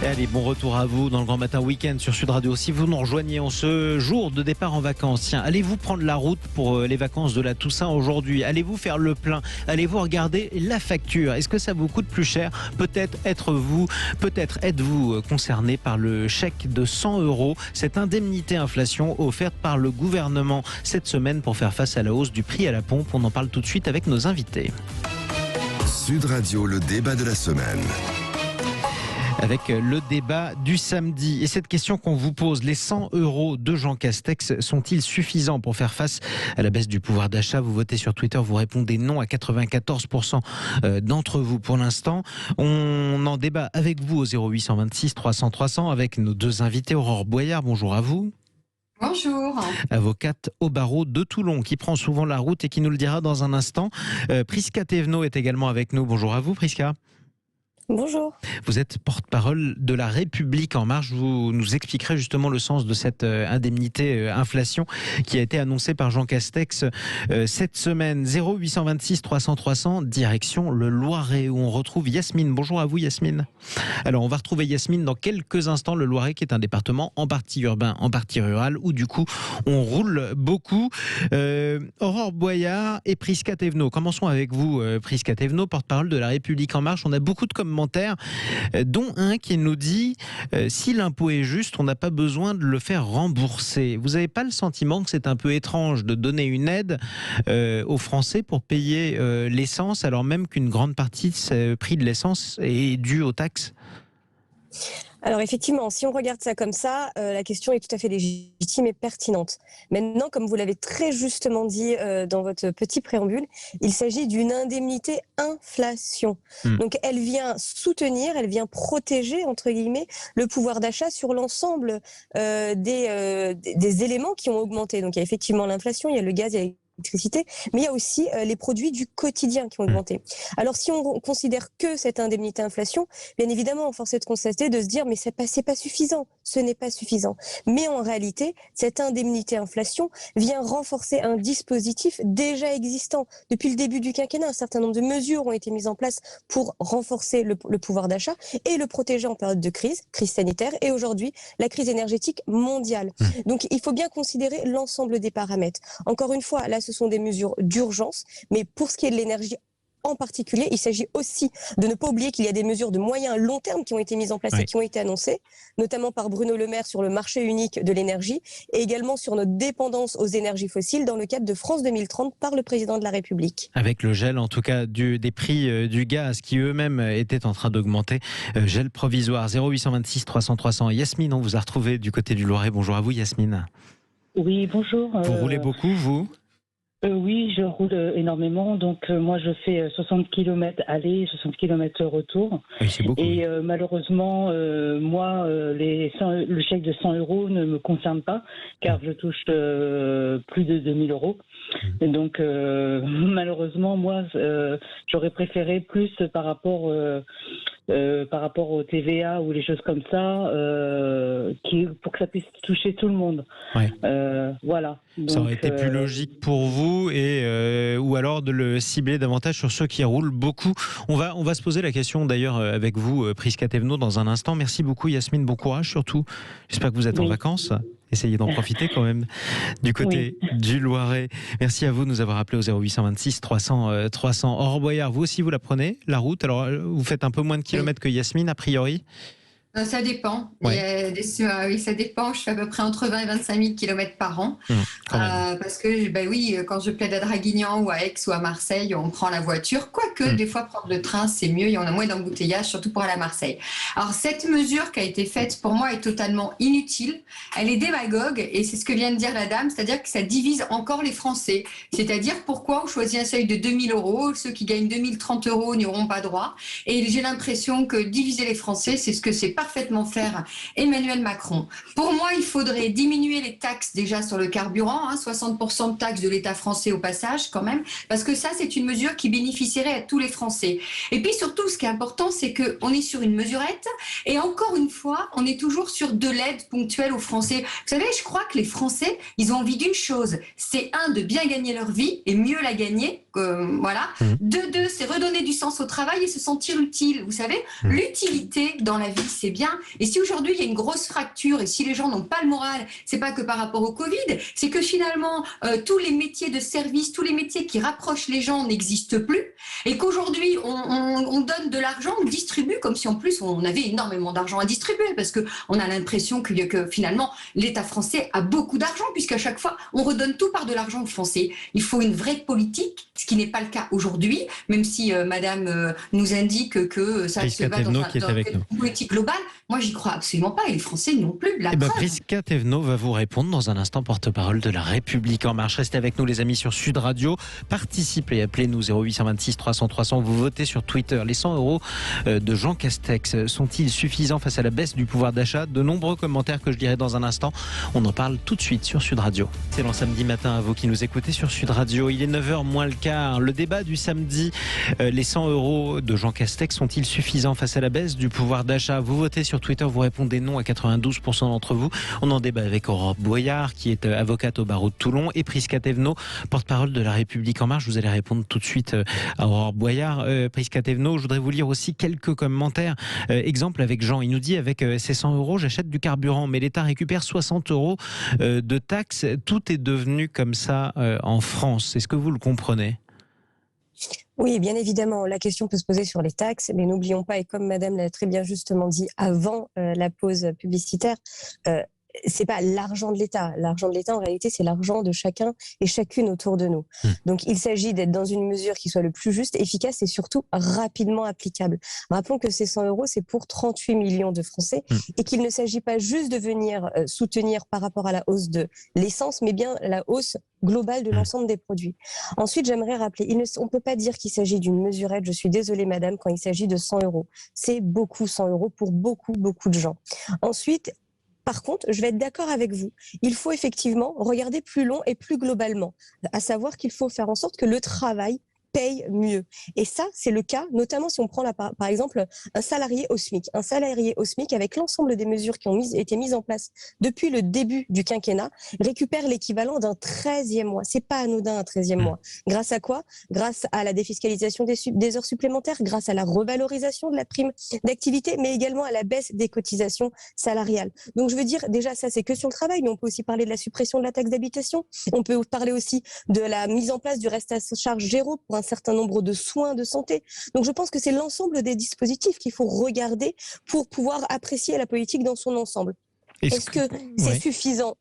Et allez, bon retour à vous dans le Grand Matin Week-end sur Sud Radio. Si vous nous rejoignez en ce jour de départ en vacances, tiens, allez-vous prendre la route pour les vacances de la Toussaint aujourd'hui? Allez-vous faire le plein? Allez-vous regarder la facture? Est-ce que ça vous coûte plus cher? Peut-être êtes-vous concerné par le chèque de 100 €, cette indemnité inflation offerte par le gouvernement cette semaine pour faire face à la hausse du prix à la pompe. On en parle tout de suite avec nos invités. Sud Radio, le débat de la semaine. Avec le débat du samedi. Et cette question qu'on vous pose, les 100 € de Jean Castex sont-ils suffisants pour faire face à la baisse du pouvoir d'achat? Vous votez sur Twitter, vous répondez non à 94% d'entre vous pour l'instant. On en débat avec vous au 0826 300 300 avec nos deux invités. Aurore Boyard, bonjour à vous. Bonjour. Avocate au barreau de Toulon, qui prend souvent la route et qui nous le dira dans un instant. Prisca Thévenot est également avec nous. Bonjour à vous, Prisca. Bonjour. Vous êtes porte-parole de La République En Marche. Vous nous expliquerez justement le sens de cette indemnité inflation qui a été annoncée par Jean Castex cette semaine. 0826 300 300, direction le Loiret, où on retrouve Yasmine. Bonjour à vous, Yasmine. Alors, on va retrouver Yasmine dans quelques instants. Le Loiret, qui est un département en partie urbain, en partie rural, où du coup, on roule beaucoup. Aurore Boyard et Prisca Thévenot. Commençons avec vous, Prisca Thévenot, porte-parole de La République En Marche. On a beaucoup de commentaires, dont un qui nous dit si l'impôt est juste, on n'a pas besoin de le faire rembourser. Vous n'avez pas le sentiment que c'est un peu étrange de donner une aide aux Français pour payer l'essence, alors même qu'une grande partie de ce prix de l'essence est due aux taxes? Alors effectivement, si on regarde ça comme ça, la question est tout à fait légitime et pertinente. Maintenant, comme vous l'avez très justement dit dans votre petit préambule, il s'agit d'une indemnité inflation. Donc elle vient soutenir, elle vient protéger, entre guillemets, le pouvoir d'achat sur l'ensemble des éléments qui ont augmenté. Donc il y a effectivement l'inflation, il y a le gaz, il y a l'électricité, mais il y a aussi les produits du quotidien qui ont augmenté. Alors si on considère que cette indemnité inflation, bien évidemment, force est de constater, de se dire mais c'est pas suffisant, ce n'est pas suffisant. Mais en réalité, cette indemnité inflation vient renforcer un dispositif déjà existant. Depuis le début du quinquennat, un certain nombre de mesures ont été mises en place pour renforcer le pouvoir d'achat et le protéger en période de crise sanitaire et aujourd'hui la crise énergétique mondiale. Donc il faut bien considérer l'ensemble des paramètres. Encore une fois, là ce sont des mesures d'urgence, mais pour ce qui est de l'énergie en particulier, il s'agit aussi de ne pas oublier qu'il y a des mesures de moyen long terme qui ont été mises en place et qui ont été annoncées, notamment par Bruno Le Maire sur le marché unique de l'énergie et également sur notre dépendance aux énergies fossiles dans le cadre de France 2030 par le président de la République. Avec le gel, en tout cas, des prix du gaz qui eux-mêmes étaient en train d'augmenter. Gel provisoire, 0826 300 300. Yasmine, on vous a retrouvé du côté du Loiret. Bonjour à vous, Yasmine. Oui, bonjour. Vous roulez beaucoup, vous ? Oui, je roule énormément. Donc, moi, je fais 60 km aller, 60 km retour. Oui, c'est beaucoup. Et malheureusement, moi, le chèque de 100 € ne me concerne pas, car je touche plus de 2000 €. Et donc, malheureusement, moi, j'aurais préféré plus par rapport au TVA ou les choses comme ça, pour que ça puisse toucher tout le monde. Ouais. Voilà. Donc, ça aurait été plus logique pour vous, ou alors de le cibler davantage sur ceux qui roulent beaucoup. On va se poser la question d'ailleurs avec vous, Prisca Thévenot, dans un instant. Merci beaucoup, Yasmine. Bon courage surtout. J'espère que vous êtes en vacances. Essayez d'en profiter quand même du côté du Loiret. Merci à vous de nous avoir appelé au 0826 300 300. Aurore Boyard, vous aussi vous la prenez, la route. Alors vous faites un peu moins de kilomètres que Yasmine a priori. Ça dépend. Oui, ça dépend. Je fais à peu près entre 20 et 25 000 km par an. Parce que, quand je plaide à Draguignan ou à Aix ou à Marseille, on prend la voiture. Quoique, des fois, prendre le train, c'est mieux. Il y en a moins d'embouteillages, surtout pour aller à Marseille. Alors, cette mesure qui a été faite, pour moi, est totalement inutile. Elle est démagogue et c'est ce que vient de dire la dame, c'est-à-dire que ça divise encore les Français. C'est-à-dire pourquoi on choisit un seuil de 2000 €, ceux qui gagnent 2030 € n'y auront pas droit. Et j'ai l'impression que diviser les Français, c'est ce que c'est parfaitement faire Emmanuel Macron. Pour moi, il faudrait diminuer les taxes déjà sur le carburant, 60% de taxes de l'État français au passage quand même, parce que ça, c'est une mesure qui bénéficierait à tous les Français. Et puis surtout, ce qui est important, c'est qu'on est sur une mesurette et encore une fois, on est toujours sur de l'aide ponctuelle aux Français. Vous savez, je crois que les Français, ils ont envie d'une chose, c'est de bien gagner leur vie et mieux la gagner, voilà. Deux, c'est redonner du sens au travail et se sentir utile. Vous savez, l'utilité dans la vie, c'est bien. Et si aujourd'hui il y a une grosse fracture et si les gens n'ont pas le moral, c'est pas que par rapport au Covid, c'est que finalement tous les métiers de service, tous les métiers qui rapprochent les gens n'existent plus et qu'aujourd'hui on donne de l'argent, on distribue comme si en plus on avait énormément d'argent à distribuer parce que on a l'impression que finalement l'État français a beaucoup d'argent puisqu'à chaque fois on redonne tout par de l'argent aux Français. Il faut une vraie politique, ce qui n'est pas le cas aujourd'hui, même si Madame nous indique que ça se va dans une politique globale. Moi, j'y crois absolument pas et les Français non plus. Prisca Thévenot va vous répondre dans un instant, porte-parole de La République En Marche. Restez avec nous les amis sur Sud Radio. Participez, appelez-nous 0826 300 300. Vous votez sur Twitter. Les 100 € de Jean Castex sont-ils suffisants face à la baisse du pouvoir d'achat? De nombreux commentaires que je dirai dans un instant. On en parle tout de suite sur Sud Radio. C'est le samedi matin à vous qui nous écoutez sur Sud Radio. Il est 9h moins le quart. Le débat du samedi, les 100 € de Jean Castex sont-ils suffisants face à la baisse du pouvoir d'achat? Vous votez sur Twitter, vous répondez non à 92% d'entre vous. On en débat avec Aurore Boyard, qui est avocate au barreau de Toulon, et Prisca Thévenot, porte-parole de La République En Marche. Vous allez répondre tout de suite à Aurore Boyard. Prisca Thévenot, je voudrais vous lire aussi quelques commentaires. Exemple avec Jean, il nous dit avec ces 100 €, j'achète du carburant, mais l'État récupère 60 € de taxes. Tout est devenu comme ça en France. Est-ce que vous le comprenez ? Oui, bien évidemment, la question peut se poser sur les taxes, mais n'oublions pas, et comme Madame l'a très bien justement dit avant la pause publicitaire, c'est pas l'argent de l'État. L'argent de l'État, en réalité, c'est l'argent de chacun et chacune autour de nous. Donc, il s'agit d'être dans une mesure qui soit le plus juste, efficace et surtout rapidement applicable. Rappelons que ces 100 €, c'est pour 38 millions de Français et qu'il ne s'agit pas juste de venir soutenir par rapport à la hausse de l'essence, mais bien la hausse globale de l'ensemble des produits. Ensuite, j'aimerais rappeler, on ne peut pas dire qu'il s'agit d'une mesurette, je suis désolée madame, quand il s'agit de 100 €. C'est beaucoup 100 € pour beaucoup de gens. Ensuite, par contre, je vais être d'accord avec vous. Il faut effectivement regarder plus long et plus globalement, à savoir qu'il faut faire en sorte que le travail paye mieux. Et ça, c'est le cas, notamment si on prend par exemple un salarié au SMIC. Un salarié au SMIC, avec l'ensemble des mesures qui ont été mises en place depuis le début du quinquennat, récupère l'équivalent d'un 13e mois. C'est pas anodin un 13e mois. Grâce à quoi? Grâce à la défiscalisation des heures supplémentaires, grâce à la revalorisation de la prime d'activité, mais également à la baisse des cotisations salariales. Donc je veux dire, déjà ça c'est que sur le travail, mais on peut aussi parler de la suppression de la taxe d'habitation. On peut parler aussi de la mise en place du reste à charge zéro pour un certain nombre de soins de santé. Donc je pense que c'est l'ensemble des dispositifs qu'il faut regarder pour pouvoir apprécier la politique dans son ensemble. Est-ce que c'est suffisant?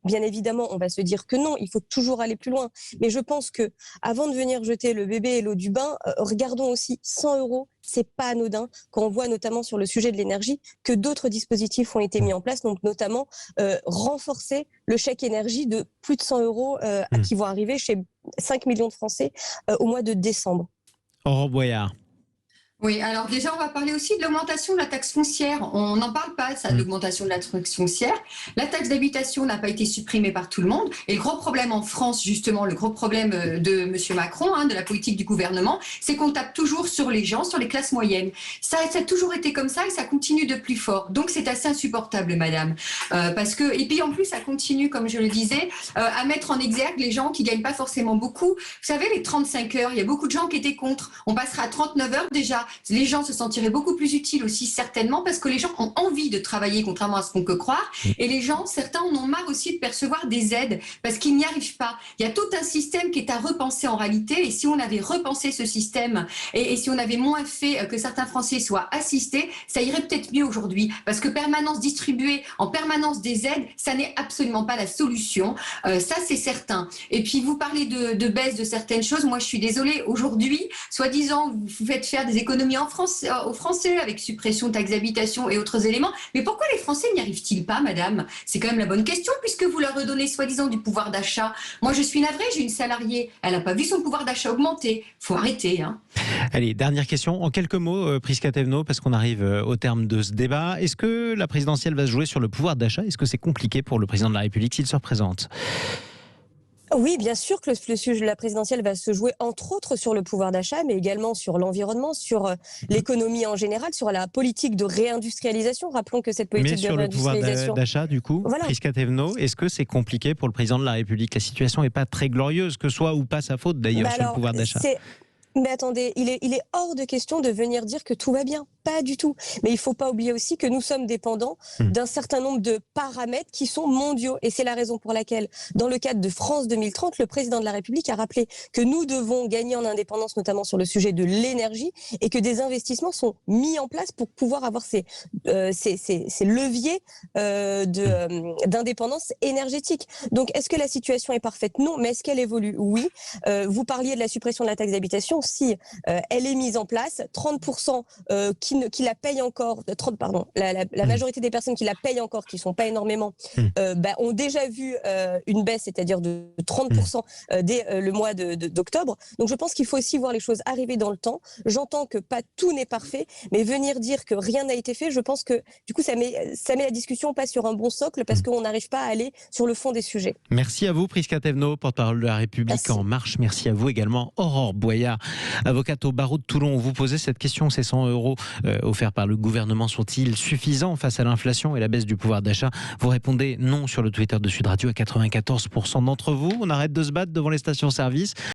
Bien évidemment, on va se dire que non, il faut toujours aller plus loin. Mais je pense que avant de venir jeter le bébé et l'eau du bain, regardons aussi 100 €, c'est pas anodin quand on voit notamment sur le sujet de l'énergie que d'autres dispositifs ont été mis en place, donc notamment renforcer le chèque énergie de plus de 100 € qui vont arriver chez 5 millions de Français au mois de décembre. Aurore Boyard. Oui, alors déjà, on va parler aussi de l'augmentation de la taxe foncière. On n'en parle pas, ça, de l'augmentation de la taxe foncière. La taxe d'habitation n'a pas été supprimée par tout le monde. Et le gros problème en France, justement, le gros problème de M. Macron, de la politique du gouvernement, c'est qu'on tape toujours sur les gens, sur les classes moyennes. Ça a toujours été comme ça et ça continue de plus fort. Donc, c'est assez insupportable, madame. Et puis, en plus, ça continue, comme je le disais, à mettre en exergue les gens qui ne gagnent pas forcément beaucoup. Vous savez, les 35 heures, il y a beaucoup de gens qui étaient contre. On passera à 39 heures déjà. Les gens se sentiraient beaucoup plus utiles aussi, certainement, parce que les gens ont envie de travailler, contrairement à ce qu'on peut croire. Et les gens, certains en ont marre aussi de percevoir des aides, parce qu'ils n'y arrivent pas. Il y a tout un système qui est à repenser en réalité. Et si on avait repensé ce système, et si on avait moins fait que certains Français soient assistés, ça irait peut-être mieux aujourd'hui. Parce que distribuer en permanence des aides, ça n'est absolument pas la solution. Ça, c'est certain. Et puis, vous parlez de baisse de certaines choses. Moi, je suis désolée. Aujourd'hui, soi-disant, vous faites faire des économies aux Français avec suppression de taxes d'habitation et autres éléments. Mais pourquoi les Français n'y arrivent-ils pas, madame? C'est quand même la bonne question, puisque vous leur redonnez soi-disant du pouvoir d'achat. Moi, je suis navrée, j'ai une salariée. Elle n'a pas vu son pouvoir d'achat augmenter. Faut arrêter. Allez, dernière question. En quelques mots, Prisca Thévenot, parce qu'on arrive au terme de ce débat. Est-ce que la présidentielle va se jouer sur le pouvoir d'achat? Est-ce que c'est compliqué pour le président de la République s'il se représente? Oui, bien sûr que le sujet de la présidentielle va se jouer entre autres sur le pouvoir d'achat, mais également sur l'environnement, sur l'économie en général, sur la politique de réindustrialisation. Rappelons que cette politique de réindustrialisation... Mais sur le pouvoir d'achat, du coup, voilà. Prisca Thévenot, est-ce que c'est compliqué pour le président de la République? La situation n'est pas très glorieuse, que soit ou pas sa faute d'ailleurs sur le pouvoir d'achat. Mais attendez, il est hors de question de venir dire que tout va bien. Pas du tout. Mais il ne faut pas oublier aussi que nous sommes dépendants d'un certain nombre de paramètres qui sont mondiaux. Et c'est la raison pour laquelle, dans le cadre de France 2030, le président de la République a rappelé que nous devons gagner en indépendance, notamment sur le sujet de l'énergie, et que des investissements sont mis en place pour pouvoir avoir ces leviers d'indépendance énergétique. Donc, est-ce que la situation est parfaite? Non. Mais est-ce qu'elle évolue? Oui. Vous parliez de la suppression de la taxe d'habitation. Si elle est mise en place, 30% qui la payent encore, la majorité des personnes qui la payent encore, qui ne sont pas énormément, ont déjà vu une baisse, c'est-à-dire de 30% dès le mois d'octobre. Donc je pense qu'il faut aussi voir les choses arriver dans le temps. J'entends que pas tout n'est parfait, mais venir dire que rien n'a été fait, je pense que du coup ça met la discussion pas sur un bon socle parce qu'on n'arrive pas à aller sur le fond des sujets. Merci à vous Prisca Thévenot, porte-parole de la République En Marche. Merci à vous également Aurore Boyard, avocate au barreau de Toulon. Vous posez cette question, ces 100 € offerts par le gouvernement sont-ils suffisants face à l'inflation et la baisse du pouvoir d'achat? Vous répondez non sur le Twitter de Sud Radio à 94% d'entre vous. On arrête de se battre devant les stations-service.